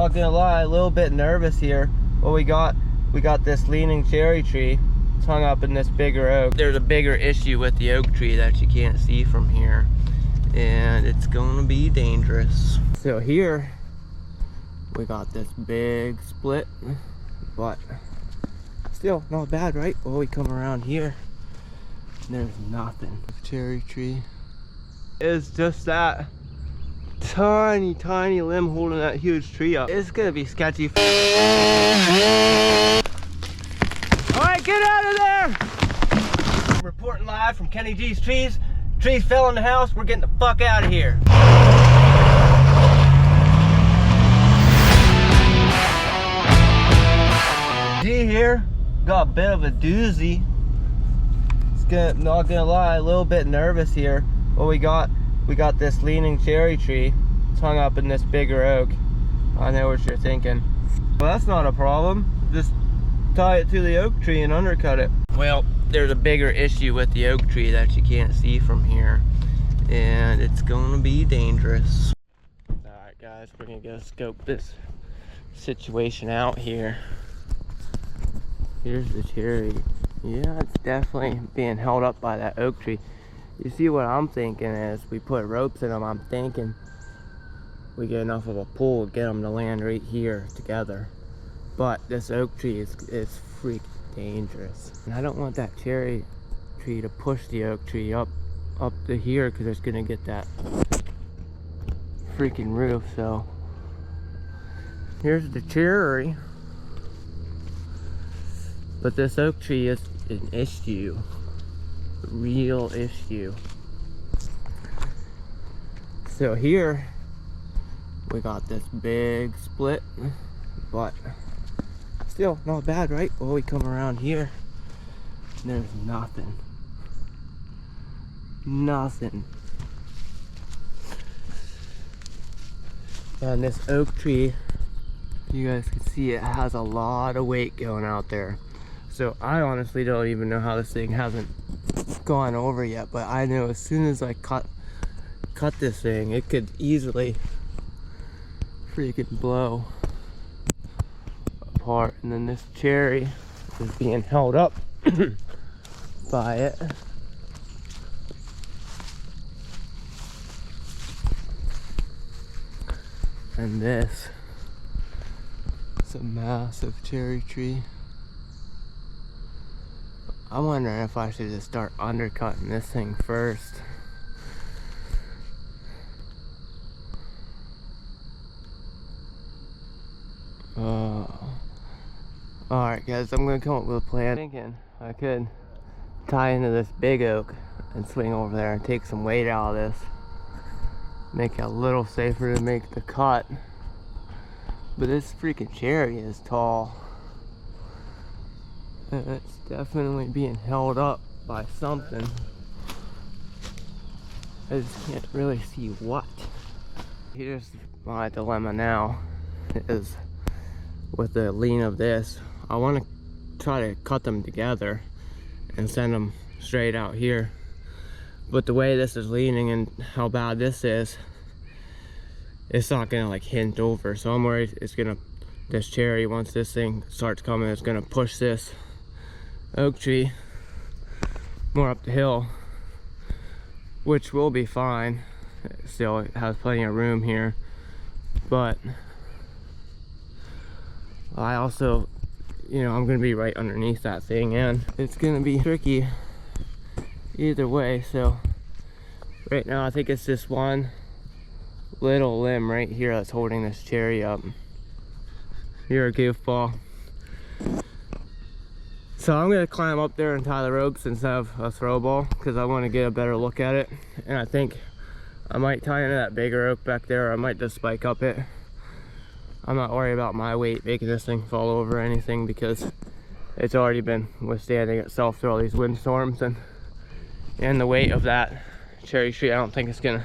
not gonna lie, a little bit nervous here. Well, we got this leaning cherry tree. It's hung up in this bigger oak. There's a bigger issue with the oak tree that you can't see from here, and it's gonna be dangerous. So here we got this big split, but still not bad, right? Well, we come around here, there's nothing. Cherry tree is just that tiny limb holding that huge tree up. It's gonna be sketchy. All right, get out of there! Reporting live from Kenny G's trees. Trees fell in the house. We're getting the fuck out of here. G here got a bit of a doozy. Not gonna lie, a little bit nervous here. Well, we got this leaning cherry tree. It's hung up in this bigger oak. I know what you're thinking. Well, that's not a problem. Just tie it to the oak tree and undercut it. Well, there's a bigger issue with the oak tree that you can't see from here, and it's gonna be dangerous. All right, guys, we're gonna go scope this situation out here. Here's the cherry. Yeah, it's definitely being held up by that oak tree. You see, what I'm thinking is we put ropes in them. I'm thinking we get enough of a pull to get them to land right here together. But this oak tree is freaking dangerous. And I don't want that cherry tree to push the oak tree up to here, because it's gonna get that freaking roof. So here's the cherry. But this oak tree is an issue. A real issue. So here we got this big split, but still not bad, right? Well, we come around here, there's nothing. Nothing. And this oak tree, you guys can see it has a lot of weight going out there. So I honestly don't even know how this thing hasn't gone over yet, but I know as soon as I cut this thing, it could easily freaking blow apart. And then this cherry is being held up by it. And this is a massive cherry tree. I'm wondering if I should just start undercutting this thing first. Alright guys, I'm gonna come up with a plan. I'm thinking I could tie into this big oak and swing over there and take some weight out of this. Make it a little safer to make the cut. But this freaking cherry is tall. And it's definitely being held up by something. I just can't really see what. Here's my dilemma now, is with the lean of this, I want to try to cut them together and send them straight out here. But the way this is leaning and how bad this is, it's not gonna like hint over. So I'm worried it's gonna, this cherry, once this thing starts coming, it's gonna push this oak tree more up the hill, which will be fine. Still, it has plenty of room here, but I also, you know, I'm gonna be right underneath that thing, and it's gonna be tricky either way. So right now I think it's this one little limb right here that's holding this cherry up. You're a goofball. So I'm gonna climb up there and tie the ropes instead of a throw ball, because I want to get a better look at it. And I think I might tie into that bigger oak back there, or I might just spike up it. I'm not worried about my weight making this thing fall over or anything, because it's already been withstanding itself through all these windstorms, and the weight of that cherry tree, I don't think it's gonna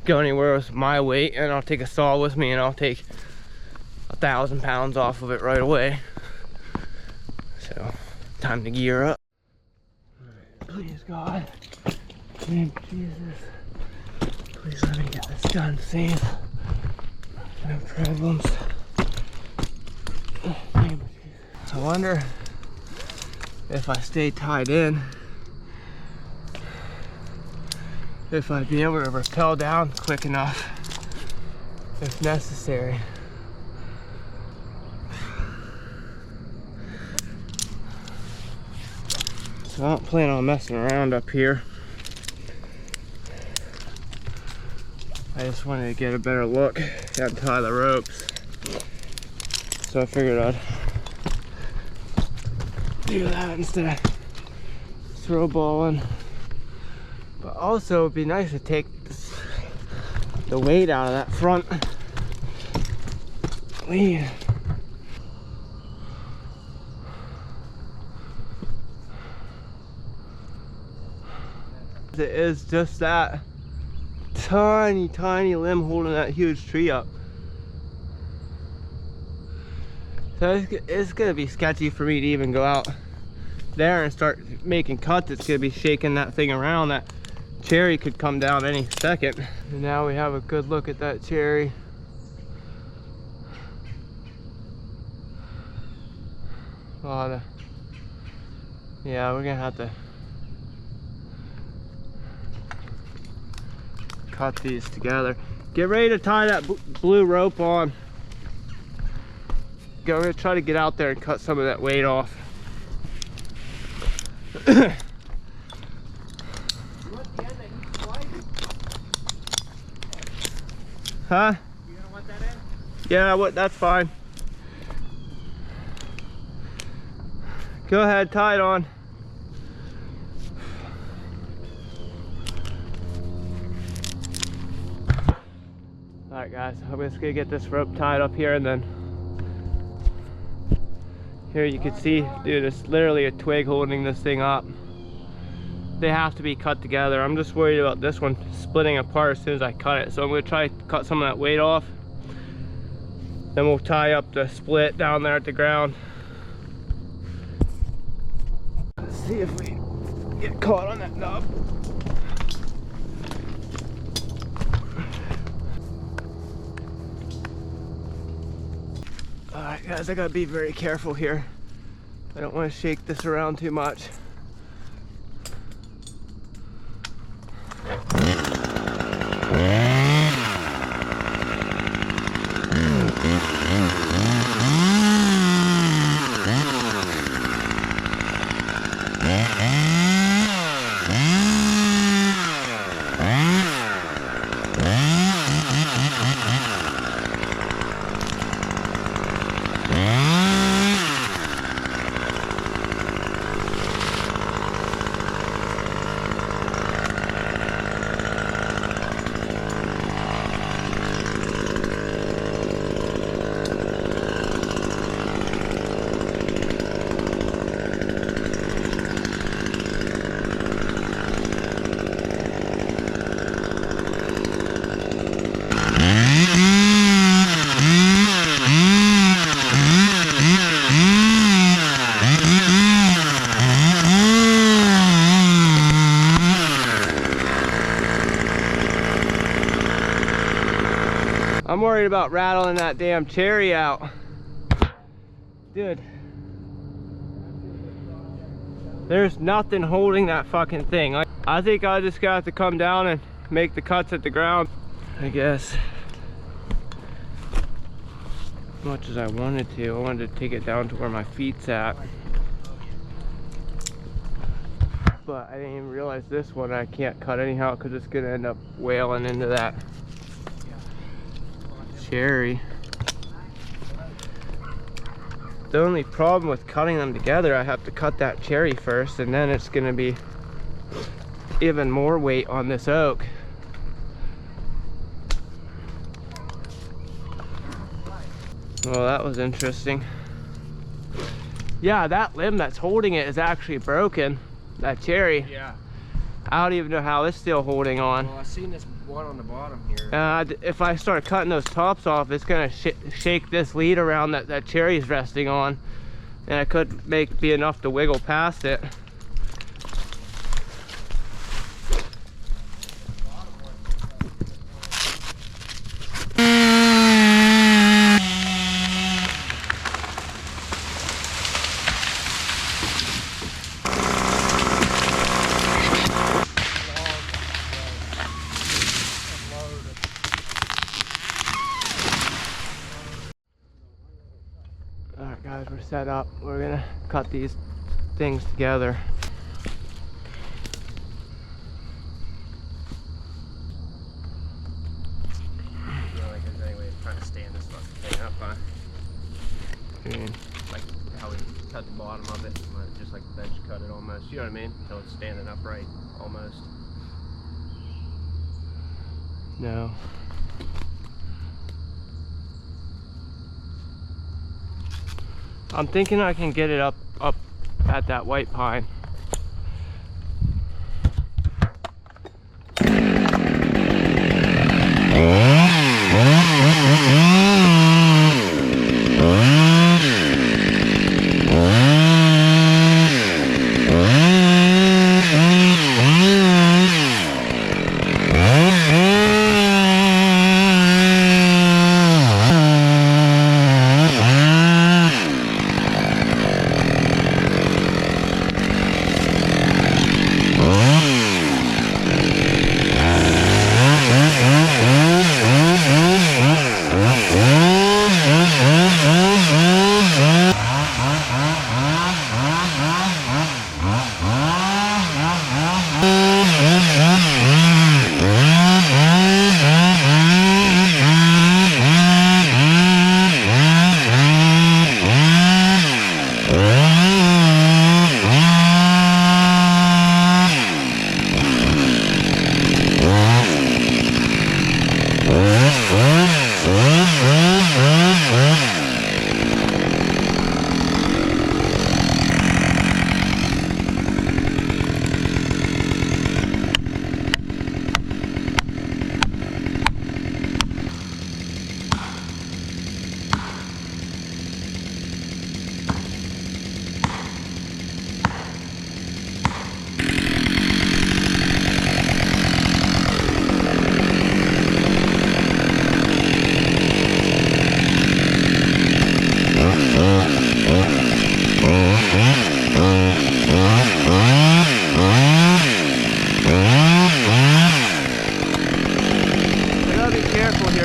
go anywhere with my weight. And I'll take a saw with me and I'll take 1,000 pounds off of it right away. So time to gear up. Please God, thank Jesus, please let me get this done safe. No problems. wonder if I stay tied in, if I'd be able to rappel down quick enough if necessary. So I don't plan on messing around up here. I just wanted to get a better look and tie the ropes. So I figured I'd do that instead of throw balling. But also it'd be nice to take the weight out of that front lead. It is just that tiny limb holding that huge tree up. So it's gonna be sketchy for me to even go out there and start making cuts. It's gonna be shaking that thing around. That cherry could come down any second. And now we have a good look at that cherry. Yeah, we're gonna have to cut these together. Get ready to tie that blue rope on. We're gonna try to get out there and cut some of that weight off. Huh? You gonna want that in? Yeah, that's fine. Go ahead, tie it on. Alright guys, I'm just gonna get this rope tied up here, and then here you can see, dude, it's literally a twig holding this thing up. They have to be cut together. I'm just worried about this one splitting apart as soon as I cut it. So I'm gonna try to cut some of that weight off. Then we'll tie up the split down there at the ground. Let's see if we get caught on that knob. Alright guys, I gotta be very careful here. I don't want to shake this around too much. I'm worried about rattling that damn cherry out. Dude. There's nothing holding that fucking thing. I think I just got to come down and make the cuts at the ground, I guess. As much as I wanted to take it down to where my feet's at. But I didn't even realize this one I can't cut anyhow because it's gonna end up wailing into that cherry. The only problem with cutting them together, I have to cut that cherry first, and then it's gonna be even more weight on this oak. Well, that was interesting. Yeah, that limb that's holding it is actually broken. That cherry. Yeah. I don't even know how it's still holding on. Well, I seen this one on the bottom here. If I start cutting those tops off, it's gonna shake this lead around that cherry's resting on, and it could be enough to wiggle past it. Alright guys, we're set up. We're gonna cut these things together. You don't think there's any way of trying to stand this fucking thing up, huh? Like how we cut the bottom of it, just like bench cut it almost. You know what I mean? Until it's standing upright, almost. No. I'm thinking I can get it up at that white pine.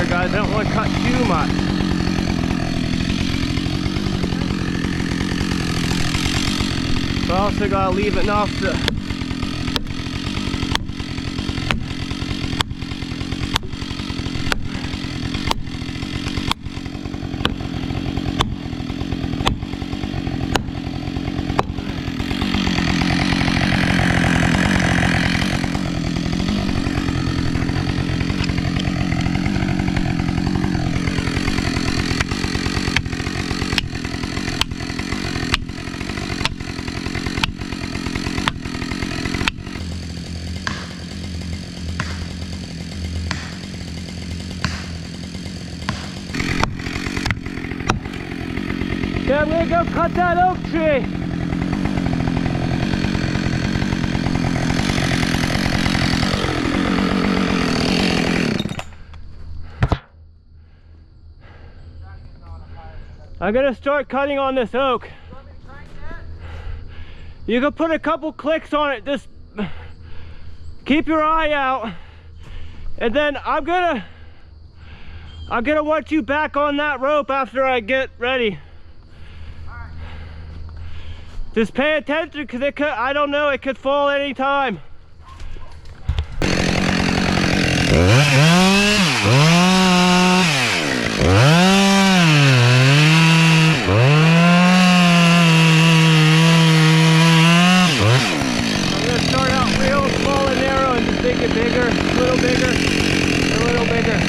Guys, I don't want to cut too much. But I also gotta leave enough to okay, I'm gonna go cut that oak tree. I'm gonna start cutting on this oak. You can put a couple clicks on it, just keep your eye out. And then I'm gonna want you back on that rope after I get ready. Just pay attention because it could, I don't know, it could fall anytime. I'm going to start out real small and narrow and just make it bigger, a little bigger, a little bigger.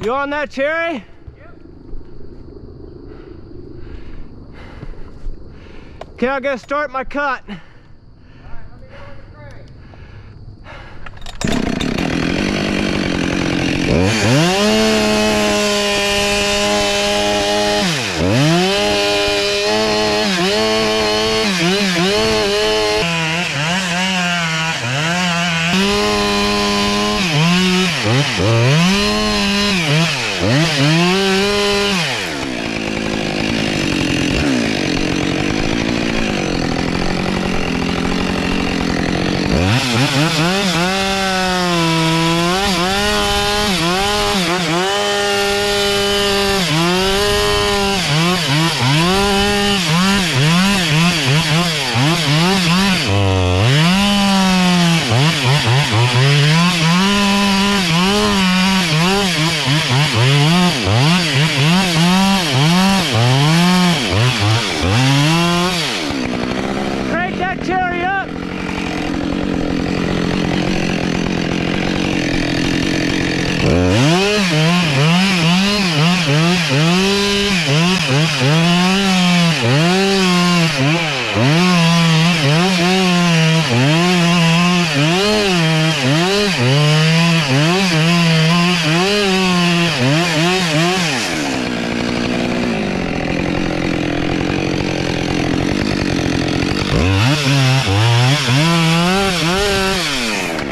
You on that cherry? Okay, I'm gonna start my cut. Crank that cherry up!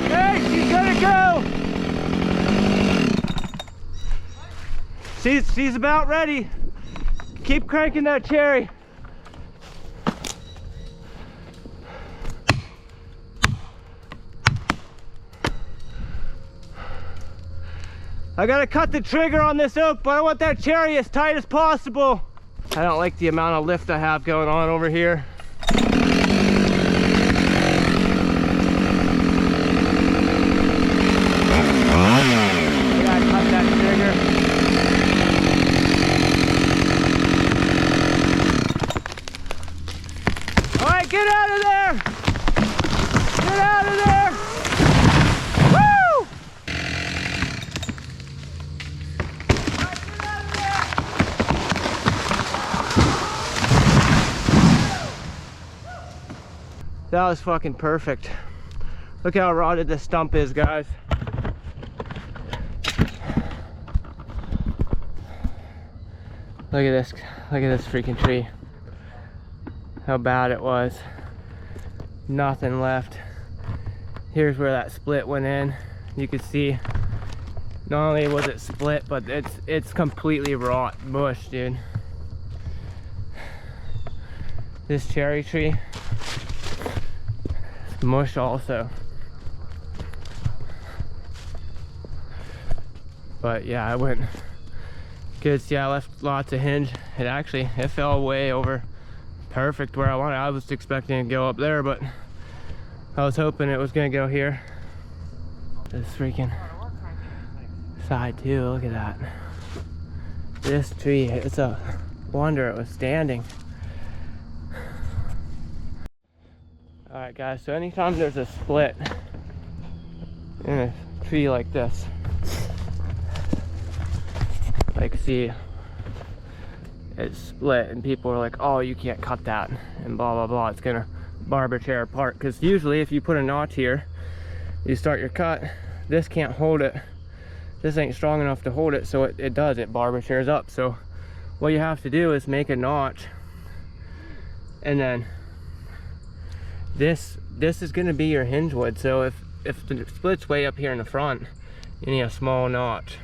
Hey, she's gonna go! She's about ready. Keep cranking that cherry. I gotta cut the trigger on this oak, but I want that cherry as tight as possible. I don't like the amount of lift I have going on over here. I gotta cut that trigger. All right, get out of there! Get out of there! Woo! That was fucking perfect. Look how rotted this stump is, guys. Look at this freaking tree. How bad it was. Nothing left. Here's where that split went in. You can see not only was it split, but it's completely rot bush, dude. This cherry tree, it's mush also. But yeah, I went good. See, I left lots of hinge. It fell way over perfect where I wanted. I was expecting to go up there, but I was hoping it was gonna go here. This freaking side too, look at that. This tree, it's a wonder it was standing. All right, guys, so anytime there's a split in a tree like this, like, see, it's split and people are like, oh, you can't cut that and blah blah blah, it's gonna barb a chair apart. Because usually if you put a notch here, you start your cut, this can't hold it, this ain't strong enough to hold it, so it barber chairs up. So what you have to do is make a notch, and then this is going to be your hinge wood. So if the split's way up here in the front, you need a small notch,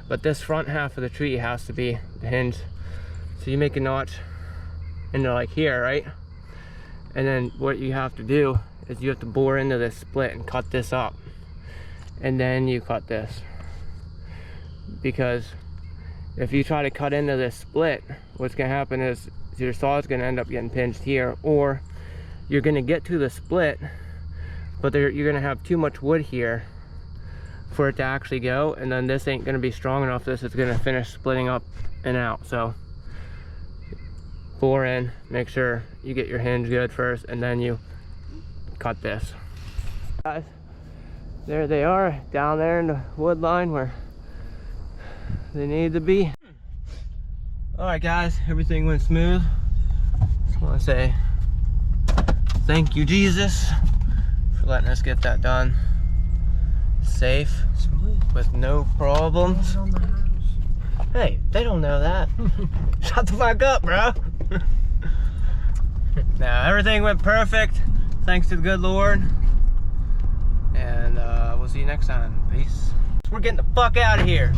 but this front half of the tree has to be the hinge. So you make a notch into like here, right? And then what you have to do is you have to bore into this split and cut this up, and then you cut this. Because if you try to cut into this split, what's going to happen is your saw is going to end up getting pinched here, or you're going to get to the split, but you're going to have too much wood here for it to actually go, and then this ain't going to be strong enough. This is going to finish splitting up and out. So bore in, make sure you get your hinge good first, and then you cut this. Guys, there they are down there in the wood line where they need to be. All right, guys, everything went smooth. Just want to say Thank you, Jesus, for letting us get that done. Safe, Smooth. with no problems. On the house. Hey, they don't know that. Shut the fuck up, bro. Now, everything went perfect, thanks to the good Lord. And we'll see you next time. Peace. We're getting the fuck out of here.